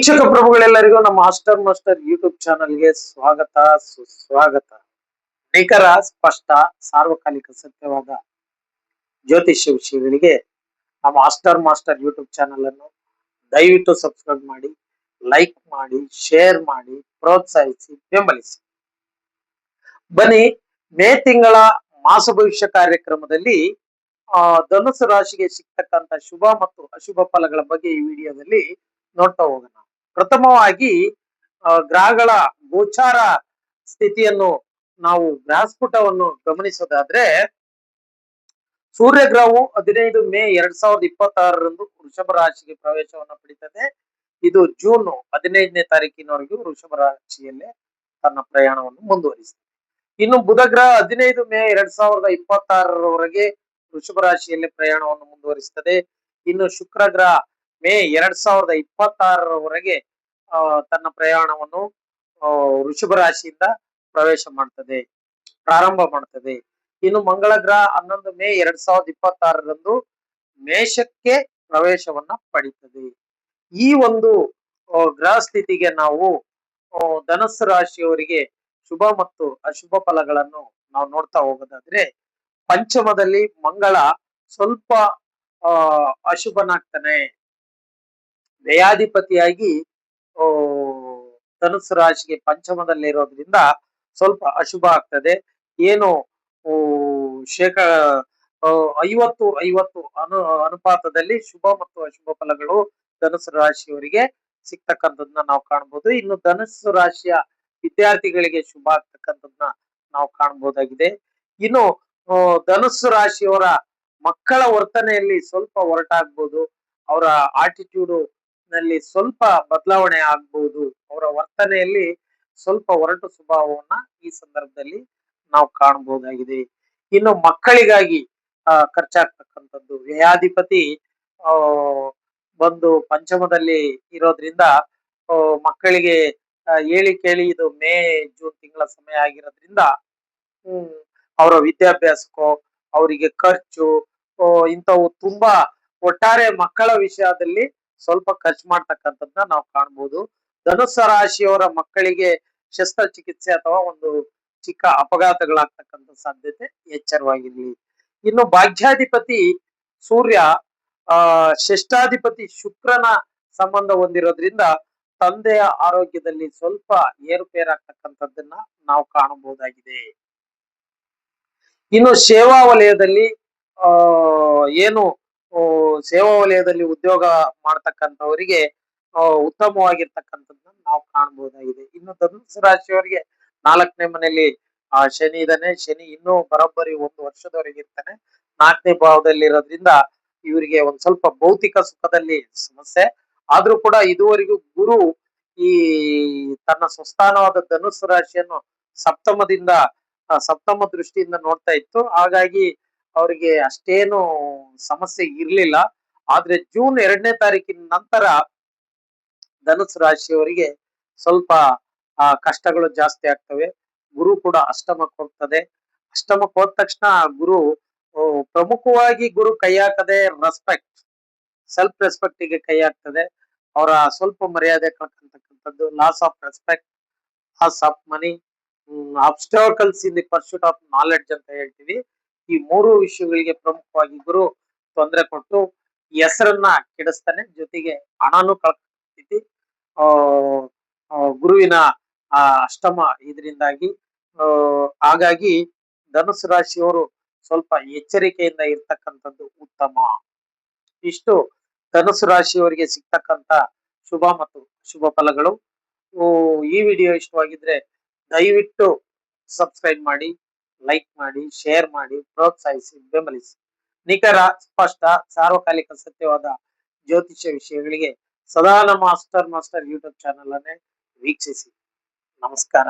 ವೀಕ್ಷಕ ಪ್ರಭುಗಳೆಲ್ಲರಿಗೂ ನಮ್ಮ master master YouTube ಚಾನಲ್ಗೆ ಸ್ವಾಗತ ಸುಸ್ವಾಗತ. ನಿಖರ, ಸ್ಪಷ್ಟ, ಸಾರ್ವಕಾಲಿಕ ಸತ್ಯವಾದ ಜ್ಯೋತಿಷ್ಯ ವಿಷಯಗಳಿಗೆ ನಮ್ಮ ಮಾಸ್ಟರ್ ಮಾಸ್ಟರ್ ಯೂಟ್ಯೂಬ್ ಚಾನಲ್ ಅನ್ನು ದಯವಿಟ್ಟು ಸಬ್ಸ್ಕ್ರೈಬ್ ಮಾಡಿ, ಲೈಕ್ ಮಾಡಿ, ಶೇರ್ ಮಾಡಿ, ಪ್ರೋತ್ಸಾಹಿಸಿ, ಬೆಂಬಲಿಸಿ. ಬನ್ನಿ, ಮೇ ತಿಂಗಳ ಮಾಸ ಭವಿಷ್ಯ ಕಾರ್ಯಕ್ರಮದಲ್ಲಿ ಧನುಸು ರಾಶಿಗೆ ಸಿಗ್ತಕ್ಕಂತ ಶುಭ ಮತ್ತು ಅಶುಭ ಫಲಗಳ ಬಗ್ಗೆ ಈ ವಿಡಿಯೋದಲ್ಲಿ ನೋಡ್ತಾ ಹೋಗೋಣ. ಪ್ರಥಮವಾಗಿ ಗ್ರಹಗಳ ಗೋಚಾರ ಸ್ಥಿತಿಯನ್ನು ನಾವು ಗ್ರಹಸ್ಫುಟವನ್ನು ಗಮನಿಸೋದಾದ್ರೆ, ಸೂರ್ಯ ಗ್ರಹವು 15 ಮೇ 2026ರಂದು ವೃಷಭ ರಾಶಿಗೆ ಪ್ರವೇಶವನ್ನು ಪಡಿತದೆ. ಇದು ಜೂನ್ 15ನೇ ತಾರೀಕಿನವರೆಗೂ ವೃಷಭ ರಾಶಿಯಲ್ಲೇ ತನ್ನ ಪ್ರಯಾಣವನ್ನು ಮುಂದುವರಿಸಿದೆ. ಇನ್ನು ಬುಧ ಗ್ರಹ 15 ಮೇ 2026ರವರೆಗೆ ವೃಷಭ ರಾಶಿಯಲ್ಲಿ ಪ್ರಯಾಣವನ್ನು ಮುಂದುವರಿಸುತ್ತದೆ. ಇನ್ನು ಶುಕ್ರ ಗ್ರಹ ಮೇ 2026ರವರೆಗೆ ತನ್ನ ಪ್ರಯಾಣವನ್ನು ವೃಷಭ ರಾಶಿಯಿಂದ ಪ್ರಾರಂಭ ಮಾಡ್ತದೆ. ಇನ್ನು ಮಂಗಳ ಗ್ರಹ 11 ಮೇ 2026ರಂದು ಮೇಷಕ್ಕೆ ಪ್ರವೇಶವನ್ನ ಪಡಿತದೆ. ಈ ಒಂದು ಗ್ರಹ ಸ್ಥಿತಿಗೆ ನಾವು ಧನಸ್ಸು ರಾಶಿಯವರಿಗೆ ಶುಭ ಮತ್ತು ಅಶುಭ ಫಲಗಳನ್ನು ನಾವು ನೋಡ್ತಾ ಹೋಗೋದಾದ್ರೆ, ಪಂಚಮದಲ್ಲಿ ಮಂಗಳ ಸ್ವಲ್ಪ ಅಶುಭನಾಗ್ತಾನೆ. ವ್ಯಯಾಧಿಪತಿಯಾಗಿ ಧನುಸ್ಸು ರಾಶಿಗೆ ಪಂಚಮದಲ್ಲಿ ಇರೋದ್ರಿಂದ ಸ್ವಲ್ಪ ಅಶುಭ ಆಗ್ತದೆ. ಏನು 50-50 ಅನುಪಾತದಲ್ಲಿ ಶುಭ ಮತ್ತು ಅಶುಭ ಫಲಗಳು ಧನುಸ್ಸು ರಾಶಿಯವರಿಗೆ ಸಿಗ್ತಕ್ಕಂಥದ್ದನ್ನ ನಾವು ಕಾಣಬಹುದು. ಇನ್ನು ಧನುಸ್ಸು ರಾಶಿಯ ವಿದ್ಯಾರ್ಥಿಗಳಿಗೆ ಶುಭ ಆಗ್ತಕ್ಕಂಥದ್ದನ್ನ ನಾವು ಕಾಣಬಹುದಾಗಿದೆ. ಇನ್ನು ಧನುಸ್ಸು ರಾಶಿಯವರ ಮಕ್ಕಳ ವರ್ತನೆಯಲ್ಲಿ ಸ್ವಲ್ಪ ಹೊರಟಾಗ್ಬೋದು, ಅವರ ಆಟಿಟ್ಯೂಡ್ ನಲ್ಲಿ ಸ್ವಲ್ಪ ಬದಲಾವಣೆ ಆಗ್ಬಹುದು, ಅವರ ವರ್ತನೆಯಲ್ಲಿ ಸ್ವಲ್ಪ ಒರಟು ಸ್ವಭಾವವನ್ನ ಈ ಸಂದರ್ಭದಲ್ಲಿ ನಾವು ಕಾಣಬಹುದಾಗಿದೆ. ಇನ್ನು ಮಕ್ಕಳಿಗಾಗಿ ಖರ್ಚಾಗ್ತಕ್ಕಂಥದ್ದು, ವ್ಯಯಾಧಿಪತಿ ಬಂದು ಪಂಚಮದಲ್ಲಿ ಇರೋದ್ರಿಂದ ಮಕ್ಕಳಿಗೆ ಹೇಳಿ ಕೇಳಿ ಇದು ಮೇ ಜೂನ್ ತಿಂಗಳ ಸಮಯ ಆಗಿರೋದ್ರಿಂದ ಅವರ ವಿದ್ಯಾಭ್ಯಾಸಕ್ಕೋ ಅವರಿಗೆ ಖರ್ಚು ಇಂಥವು ತುಂಬಾ ಒಟ್ಟಾರೆ ಮಕ್ಕಳ ವಿಷಯದಲ್ಲಿ ಸ್ವಲ್ಪ ಖರ್ಚು ಮಾಡ್ತಕ್ಕಂಥದ್ದನ್ನ ನಾವು ಕಾಣ್ಬೋದು. ಧನುಸ್ಸು ರಾಶಿಯವರ ಮಕ್ಕಳಿಗೆ ಶಸ್ತ್ರಚಿಕಿತ್ಸೆ ಅಥವಾ ಒಂದು ಚಿಕ್ಕ ಅಪಘಾತಗಳಾಗ್ತಕ್ಕಂಥ ಸಾಧ್ಯತೆ ಎಚ್ಚರವಾಗಿರ್ಲಿ. ಇನ್ನು ಭಾಗ್ಯಾಧಿಪತಿ ಸೂರ್ಯ ಷಷ್ಠಾಧಿಪತಿ ಶುಕ್ರನ ಸಂಬಂಧ ಹೊಂದಿರೋದ್ರಿಂದ ತಂದೆಯ ಆರೋಗ್ಯದಲ್ಲಿ ಸ್ವಲ್ಪ ಏರುಪೇರಾಗ್ತಕ್ಕಂಥದ್ದನ್ನ ನಾವು ಕಾಣಬಹುದಾಗಿದೆ. ಇನ್ನು ಸೇವಾ ವಲಯದಲ್ಲಿ ಏನು ಸೇವಾ ವಲಯದಲ್ಲಿ ಉದ್ಯೋಗ ಮಾಡ್ತಕ್ಕಂಥವರಿಗೆ ಉತ್ತಮವಾಗಿರ್ತಕ್ಕಂಥದ್ದನ್ನ ನಾವು ಕಾಣಬಹುದಾಗಿದೆ. ಇನ್ನು ಧನುಸ್ಸು ರಾಶಿಯವರಿಗೆ 4ನೇ ಮನೆಯಲ್ಲಿ ಶನಿ ಇದ್ದಾನೆ. ಶನಿ ಇನ್ನೂ ಬರೋಬ್ಬರಿ 1 ವರ್ಷದವರೆಗೆ ಇರ್ತಾನೆ. 4ನೇ ಭಾವದಲ್ಲಿ ಇರೋದ್ರಿಂದ ಇವರಿಗೆ ಒಂದ್ ಸ್ವಲ್ಪ ಭೌತಿಕ ಸುಖದಲ್ಲಿ ಸಮಸ್ಯೆ. ಆದ್ರೂ ಕೂಡ ಇದುವರೆಗೂ ಗುರು ಈ ತನ್ನ ಸ್ವಸ್ಥಾನವಾದ ಧನುಸ್ಸು ರಾಶಿಯನ್ನು ಸಪ್ತಮ ದೃಷ್ಟಿಯಿಂದ ನೋಡ್ತಾ ಇತ್ತು. ಹಾಗಾಗಿ ಅವರಿಗೆ ಅಷ್ಟೇನು ಸಮಸ್ಯೆ ಇರ್ಲಿಲ್ಲ. ಆದ್ರೆ ಜೂನ್ 2ನೇ ತಾರೀಕಿನ ನಂತರ ಧನುಸ್ಸು ರಾಶಿಯವರಿಗೆ ಸ್ವಲ್ಪ ಕಷ್ಟಗಳು ಜಾಸ್ತಿ ಆಗ್ತವೆ. ಗುರು ಕೂಡ ಅಷ್ಟಮಕ್ಕೆ ಹೋಗ್ತದೆ. ಅಷ್ಟಮಕ್ಕೆ ಹೋದ ತಕ್ಷಣ ಗುರು ಪ್ರಮುಖವಾಗಿ ಗುರು ಕೈ ಹಾಕದೆ ಸೆಲ್ಫ್ ರೆಸ್ಪೆಕ್ಟ್ ಗೆ ಕೈ ಹಾಕ್ತದೆ. ಅವರ ಸ್ವಲ್ಪ ಮರ್ಯಾದೆ ಕಳ್ಕೊಂತಕ್ಕಂಥದ್ದು, loss of respect, loss of money, obstacles in the pursuit of knowledge ಅಂತ ಹೇಳ್ತೀವಿ. ಈ 3 ವಿಷಯಗಳಿಗೆ ಪ್ರಮುಖವಾಗಿ ಗುರು ತೊಂದರೆ ಕೊಟ್ಟು ಹೆಸರನ್ನ ಕೆಡಿಸ್ತಾನೆ, ಜೊತೆಗೆ ಹಣನು ಕಳ್ಕೊಳ್ತೈತಿ. ಗುರುವಿನ ಅಷ್ಟಮ ಇದರಿಂದಾಗಿ ಹಾಗಾಗಿ ಧನುಸ್ಸು ರಾಶಿಯವರು ಸ್ವಲ್ಪ ಎಚ್ಚರಿಕೆಯಿಂದ ಇರ್ತಕ್ಕಂಥದ್ದು ಉತ್ತಮ. ಇಷ್ಟು ಧನುಸ್ಸು ರಾಶಿಯವರಿಗೆ ಸಿಗ್ತಕ್ಕಂತ ಶುಭ ಮತ್ತು ಶುಭ ಫಲಗಳು. ಈ ವಿಡಿಯೋ ಇಷ್ಟವಾಗಿದ್ರೆ ದಯವಿಟ್ಟು ಸಬ್ಸ್ಕ್ರೈಬ್ ಮಾಡಿ, ಲೈಕ್ ಮಾಡಿ, ಶೇರ್ ಮಾಡಿ, ಪ್ರೋತ್ಸಾಹಿಸಿ, ಬೆಂಬಲಿಸಿ. ನಿಖರ, ಸ್ಪಷ್ಟ, ಸಾರ್ವಕಾಲಿಕ ಸತ್ಯವಾದ ಜ್ಯೋತಿಷ್ಯ ವಿಷಯಗಳಿಗೆ ಸದಾ ನಮ್ಮ ಮಾಸ್ಟರ್ ಯೂಟ್ಯೂಬ್ ಚಾನಲ್ ಅನ್ನೇ ವೀಕ್ಷಿಸಿ. ನಮಸ್ಕಾರ.